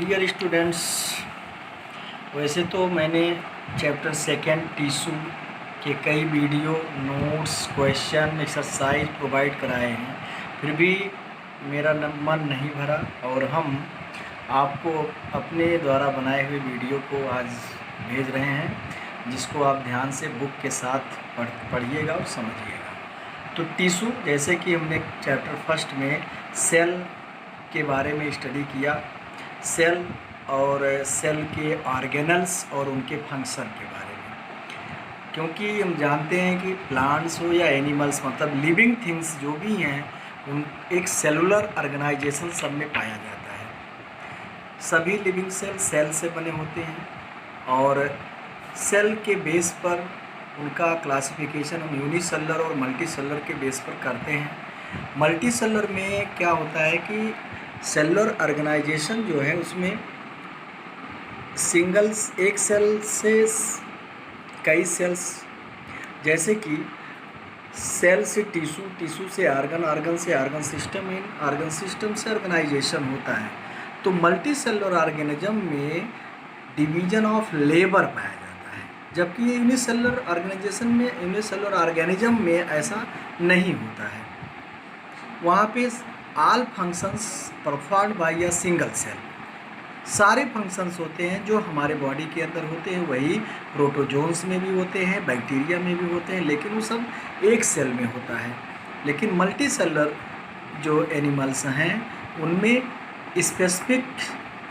Dear students, वैसे तो मैंने चैप्टर सेकेंड टिश्यू के कई video notes question exercise provide कराए हैं, फिर भी मेरा मन नहीं भरा और हम आपको अपने द्वारा बनाए हुए वीडियो को आज भेज रहे हैं, जिसको आप ध्यान से बुक के साथ पढ़िएगा और समझिएगा। तो टिश्यू, जैसे कि हमने चैप्टर फर्स्ट में सेल के बारे में स्टडी किया, सेल और सेल के ऑर्गेनल्स और उनके फंक्शन के बारे में, क्योंकि हम जानते हैं कि प्लांट्स हो या एनिमल्स, मतलब लिविंग थिंग्स जो भी हैं, उन एक सेलुलर ऑर्गेनाइजेशन सब में पाया जाता है। सभी लिविंग सेल से बने होते हैं और सेल के बेस पर उनका क्लासिफिकेशन हम यूनिसेलुलर और मल्टीसेलुलर के बेस पर करते हैं। मल्टीसेलुलर में क्या होता है कि सेलुलर ऑर्गेनाइजेशन जो है उसमें सिंगल्स, एक सेल से कई सेल्स, जैसे कि सेल से टिश्यू, टिश्यू से ऑर्गन, ऑर्गन से ऑर्गन सिस्टम, इन ऑर्गन सिस्टम से ऑर्गेनाइजेशन होता है। तो मल्टी सेलुलर ऑर्गेनिज्म में डिवीजन ऑफ लेबर पाया जाता है, जबकि यूनिसेलुलर ऑर्गेनाइजेशन में, यूनिसेलुलर ऑर्गेनिज्म में ऐसा नहीं होता है। वहाँ पे all functions performed by a single cell, सारे फंक्शंस होते हैं जो हमारे बॉडी के अंदर होते हैं, वही प्रोटोजोन्स में भी होते हैं, बैक्टीरिया में भी होते हैं, लेकिन वो सब एक सेल में होता है। लेकिन मल्टी सेलुलर जो एनिमल्स हैं उनमें स्पेसिफिक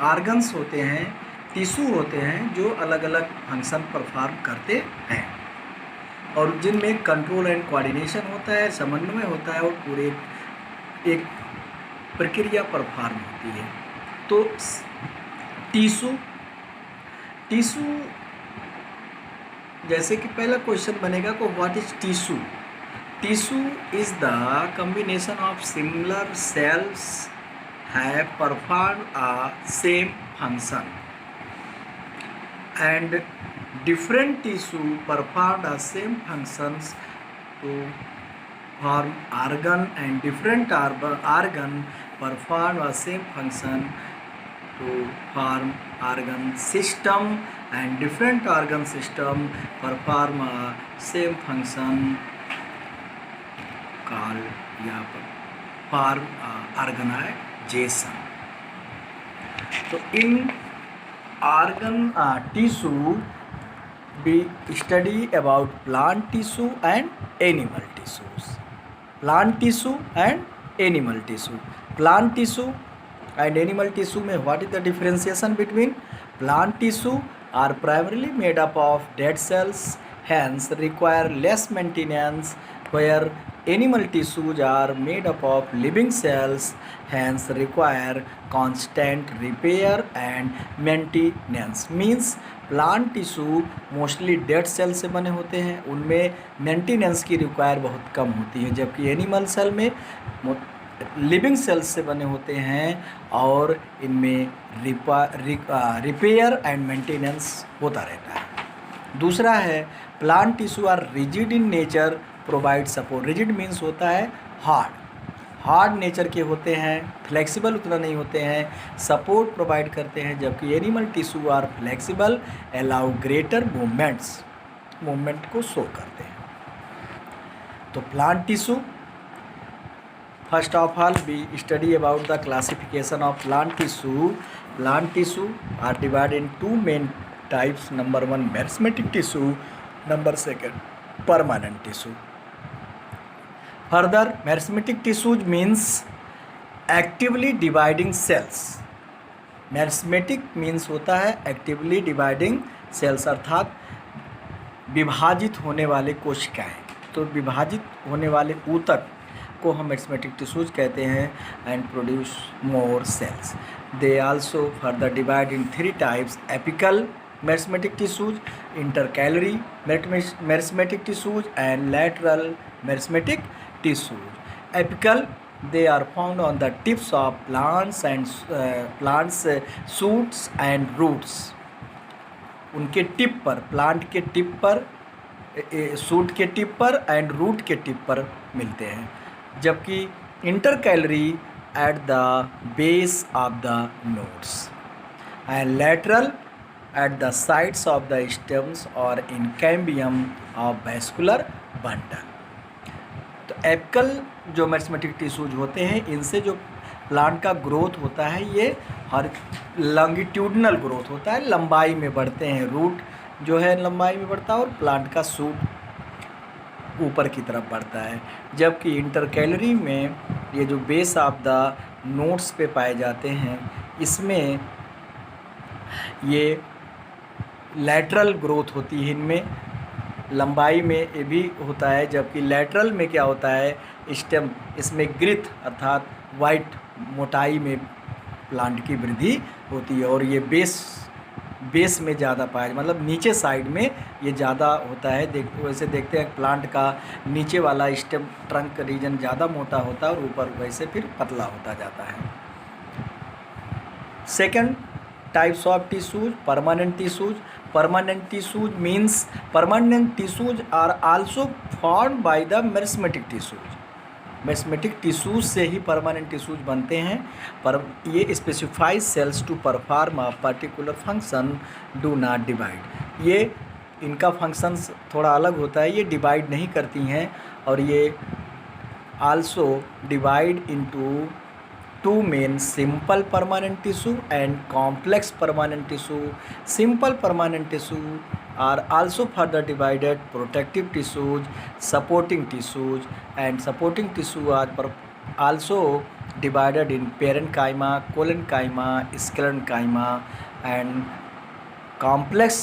ऑर्गन्स होते हैं, टिश्यू होते हैं जो अलग अलग फंक्शन परफॉर्म करते हैं और जिनमें कंट्रोल एंड कोऑर्डिनेशन होता है, समन्वय होता है और पूरे एक प्रक्रिया परफॉर्म होती है। तो टिश्यू, जैसे कि पहला क्वेश्चन बनेगा को what is tissue? Tissue is the combination of similar cells have perform a same function and different tissue perform the same functions to form organ and different organ perform the same function to form organ system and different organ system perform a same function called या form organization। तो इन organ tissue we study about plant tissue and animal tissues। Plant tissue and animal tissue. Plant tissue and animal tissue में what is the differentiation between? Plant tissue are primarily made up of dead cells, hence require less maintenance, where animal tissues are made up of living cells, hence require constant repair and maintenance। means plant tissue mostly dead cell से बने होते हैं, उनमें maintenance की require बहुत कम होती है, जबकि एनिमल सेल में लिविंग सेल्स से बने होते हैं और इनमें रिपेयर एंड मेंटेनेंस होता रहता है। दूसरा है plant tissue are rigid in nature, provide support. Rigid means होता है हार्ड नेचर के होते हैं, फ्लेक्सिबल उतना नहीं होते हैं, सपोर्ट प्रोवाइड करते हैं, जबकि animal tissue are flexible, allow greater movement को शो करते हैं। तो plant tissue, first of all we study about the classification of plant tissue. Plant tissue are divided in two main types. Number one meristematic tissue, number second permanent tissue. Further, meristematic tissues means actively dividing cells। Meristematic means होता है actively dividing cells, अर्थात विभाजित होने वाले कोशिकाएं। तो विभाजित होने वाले ऊतक को हम मेरिस्मेटिक टिश्यूज कहते हैं and produce more cells. They also further divide in three types: apical meristematic tissues, intercalary meristematic tissues and lateral meristematic tissues. Apical, they are found on the tips of plants and shoots and roots। उनके tip पर, plant के tip पर, shoot के tip पर and root के tip पर मिलते हैं, जबकि intercalary at the base of the nodes. and lateral at the sides of the stems or in cambium of vascular bundle। तो एपिकल जो मेरिस्टेमेटिक टिश्यूज होते हैं, इनसे जो प्लांट का ग्रोथ होता है ये हर लॉन्गिट्यूडनल ग्रोथ होता है, लंबाई में बढ़ते हैं। रूट जो है लंबाई में बढ़ता है और प्लांट का सूट ऊपर की तरफ बढ़ता है। जबकि इंटरकैलरी में ये जो बेस ऑफ द नोट्स पे पाए जाते हैं, इसमें ये लैटरल ग्रोथ होती है, इनमें लंबाई में ये भी होता है। जबकि लैटरल में क्या होता है, स्टेम इसमें ग्रिथ अर्थात वाइट मोटाई में प्लांट की वृद्धि होती है और ये बेस में ज़्यादा पाया, मतलब नीचे साइड में ये ज़्यादा होता है। वैसे देखते हैं प्लांट का नीचे वाला स्टेम ट्रंक रीजन ज़्यादा मोटा होता है और ऊपर वैसे फिर पतला होता जाता है। Second types of tissues, permanent tissues. Permanent tissues means permanent tissues are also form by the meristematic tissues. Meristematic tissues से ही परमानेंट टिश्यूज बनते हैं, पर ये specified cells to perform a particular function, do not divide. ये इनका functions थोड़ा अलग होता है, ये डिवाइड नहीं करती हैं और ये also divide into two main simple permanent tissue and complex permanent tissue. Simple permanent tissue are also further divided protective tissues, supporting tissues, and supporting tissue are also divided in parenchyma, collenchyma, sclerenchyma, and complex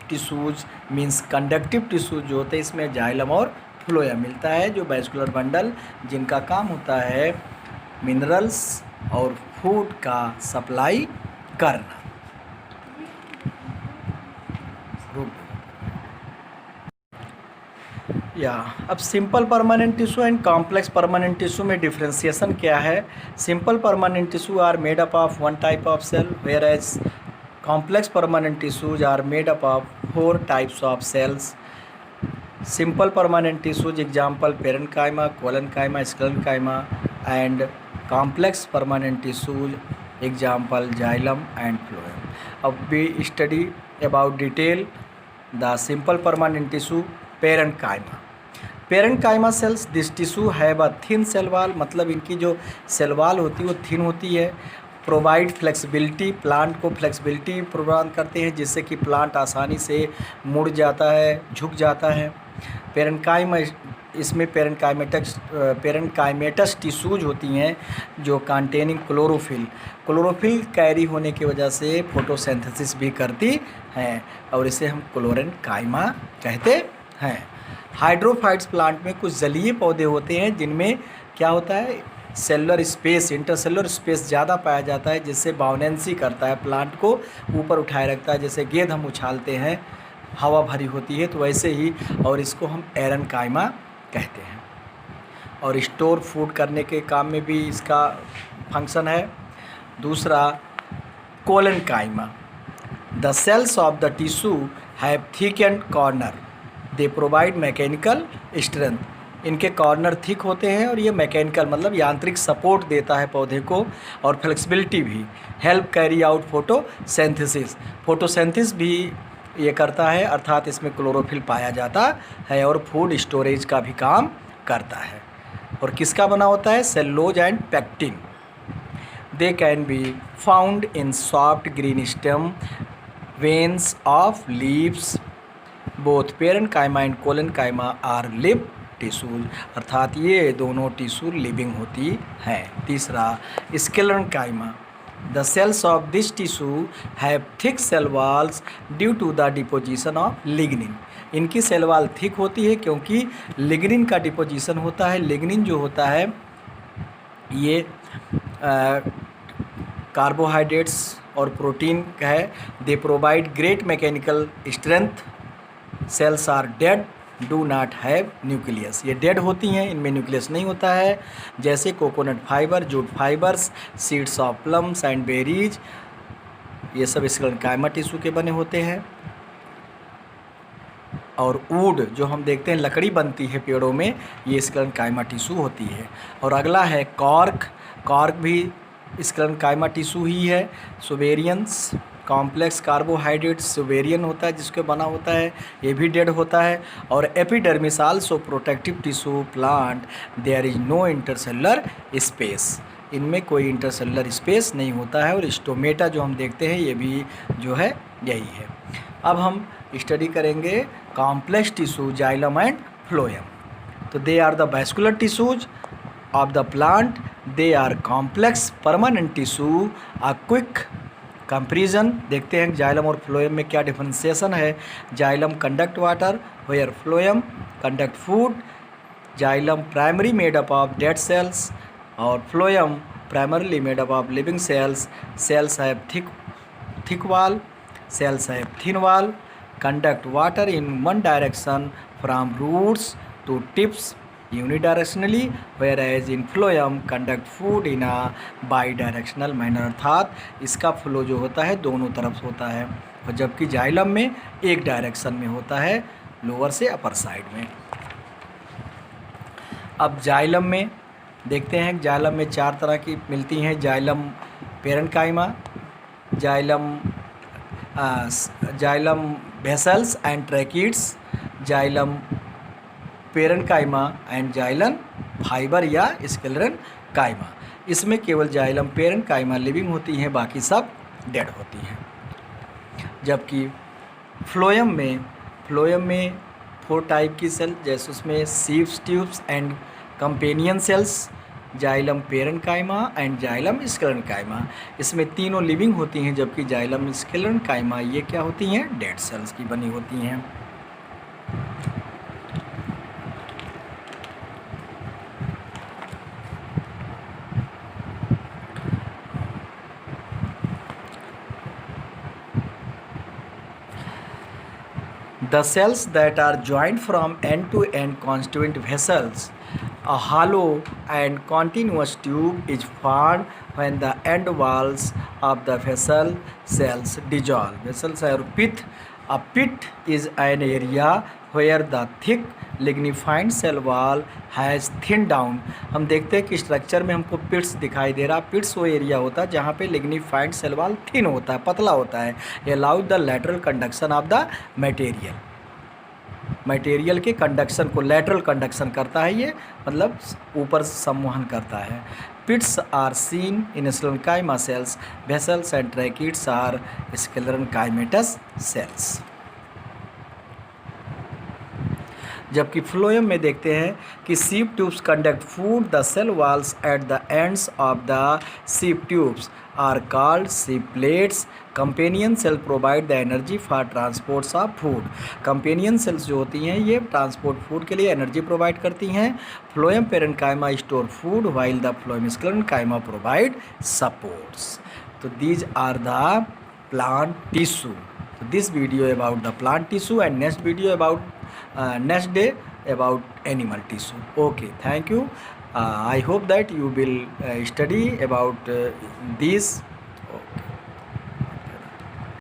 tissues means conductive tissues जो होते हैं, इसमें xylem और phloem मिलता है, जो vascular bundle जिनका काम होता है मिनरल्स और फूड का सप्लाई करना। अब simple permanent tissue and complex permanent tissue में डिफ्रेंसिएशन क्या है। Simple permanent tissue are made up of one type of cell, where as complex permanent tissues are made up of 4 types of cells. Simple permanent tissues example parenchyma, collenchyma, sclerenchyma, and complex permanent tissues example xylem and phloem. अब we study about detail the simple permanent tissue parenchyma. Parenchyma cells this tissue have a thin cell wall, मतलब इनकी जो cell wall होती है वो thin होती है। Provide flexibility, plant को फ्लेक्सिबिलिटी प्रदान करते हैं जिससे कि प्लांट आसानी से मुड़ जाता है, झुक जाता है। पेरेन्काइमा इसमें पेरेन्काइमेटस टिश्यूज होती हैं जो कंटेनिंग क्लोरोफिल कैरी होने की वजह से फोटोसिंथेसिस भी करती हैं और इसे हम क्लोरेन्काइमा कहते हैं। हाइड्रोफाइट्स प्लांट में कुछ जलीय पौधे होते हैं जिनमें क्या होता है, सेलुलर स्पेस, इंटरसेलुलर स्पेस ज़्यादा पाया जाता है जिससे बाउनेंसी करता है, प्लांट को ऊपर उठाए रखता है। जैसे गेंद हम उछालते हैं, हवा भरी होती है, तो वैसे ही, और इसको हम एरेन्काइमा कहते हैं। और स्टोर फूड करने के काम में भी इसका फंक्शन है। दूसरा collenchyma, the cells of the tissue have thick and corner, they provide mechanical strength. इनके कॉर्नर थिक होते हैं और ये मैकेनिकल मतलब यांत्रिक सपोर्ट देता है पौधे को, और फ्लेक्सिबिलिटी भी, help carry out photosynthesis, photosynthesis भी ये करता है, अर्थात इसमें क्लोरोफिल पाया जाता है और फूड स्टोरेज का भी काम करता है। और किसका बना होता है, cellulose and pectin. They can be found in soft green stem veins of leaves. Both parenchyma and collenchyma are live tissues, अर्थात ये दोनों टिश्यू लिविंग होती हैं। तीसरा sclerenchyma, the cells of this tissue have thick cell walls due to the deposition of lignin. इनकी cell wall thick होती है क्योंकि लिग्निन का डिपोजिशन होता है। लिग्निन जो होता है ये कार्बोहाइड्रेट्स और प्रोटीन है। They provide great mechanical strength. Cells are dead, do not have nucleus, ये डेड होती हैं, इनमें न्यूक्लियस नहीं होता है। जैसे coconut fibre, jute fibres, seeds of plums and berries, ये सब स्क्लेरेन्काइमा टिश्यू के बने होते हैं। और वुड जो हम देखते हैं लकड़ी बनती है पेड़ों में, ये स्क्लेरेन्काइमा टिश्यू होती है। और अगला है कॉर्क, कॉर्क भी स्क्लेरेन्काइमा टिश्यू ही है। सोवेरियंस कॉम्प्लेक्स कार्बोहाइड्रेट्स वेरियन होता है जिसके बना होता है, ये भी डेड होता है। और epidermis also protective tissue plant, there is no intercellular space, इनमें कोई इंटरसेलुलर स्पेस नहीं होता है। और स्टोमेटा जो हम देखते हैं ये भी जो है यही है। अब हम स्टडी करेंगे complex tissue xylem and phloem. तो they are the vascular tissues of the plant, they are complex permanent tissue. A quick comparison देखते हैं जाइलम और फ्लोएम में क्या डिफरेंशिएशन है। Xylem conduct water where phloem conduct food. Xylem primary made up of dead cells और phloem primarily made up of living cells. Cells have thick wall, cells have thin wall, conduct water in one direction from roots to tips unidirectionally, whereas in phloem conduct food in a bidirectional manner, अर्थात इसका flow जो होता है दोनों तरफ होता है, और जबकि जाइलम में एक डायरेक्शन में होता है, लोअर से अपर साइड में। अब जाइलम में देखते हैं, जाइलम में चार तरह की मिलती हैं। Xylem parenchyma, xylem vessels and tracheids, xylem parenchyma and xylem fibre या स्क्लेरन काइमा। इसमें केवल जाइलम पेरेन्काइमा लिविंग होती हैं, बाकी सब डेड होती हैं। जबकि फ्लोएम में 4 टाइप की सेल, जैसे उसमें sieves tubes and companion cells, xylem parenchyma and xylem sclerenchyma, इसमें तीनों लिविंग होती हैं, जबकि जाइलम स्क्लेरेन्काइमा ये क्या होती हैं, डेड सेल्स की बनी होती हैं। The cells that are joined from end to end constituent vessels. A hollow and continuous tube is formed when the end walls of the vessel cells dissolve. Vessels are pith. A pith is an area where the thick lignified cell wall has thinned down. हम देखते हैं कि structure में हमको पिट्स दिखाई दे रहा। पिट्स वो area होता है जहाँ पे लिग्निफाइड सेल वॉल थिन होता है, पतला होता है। ये allowed the lateral conduction of the material के कंडक्शन को लैटरल कंडक्शन करता है, ये मतलब ऊपर संवहन करता है। Pits are seen in sclerenchyma cells, vessels and tracheids are sclerenchymatous cells. जबकि फ्लोएम में देखते हैं कि sieve tubes conduct food, the cell walls at the ends of the sieve tubes are called sieve plates. Companion cell provide the energy for transports of food. Companion cells जो होती हैं ये transport food के लिए energy provide करती हैं। Phloem parenchyma store food while the phloem sclerenchyma provide supports. तो these are the plant tissue. So this video about the plant tissue and next video about next day about animal tissue. Okay, thank you. I hope that you will study about these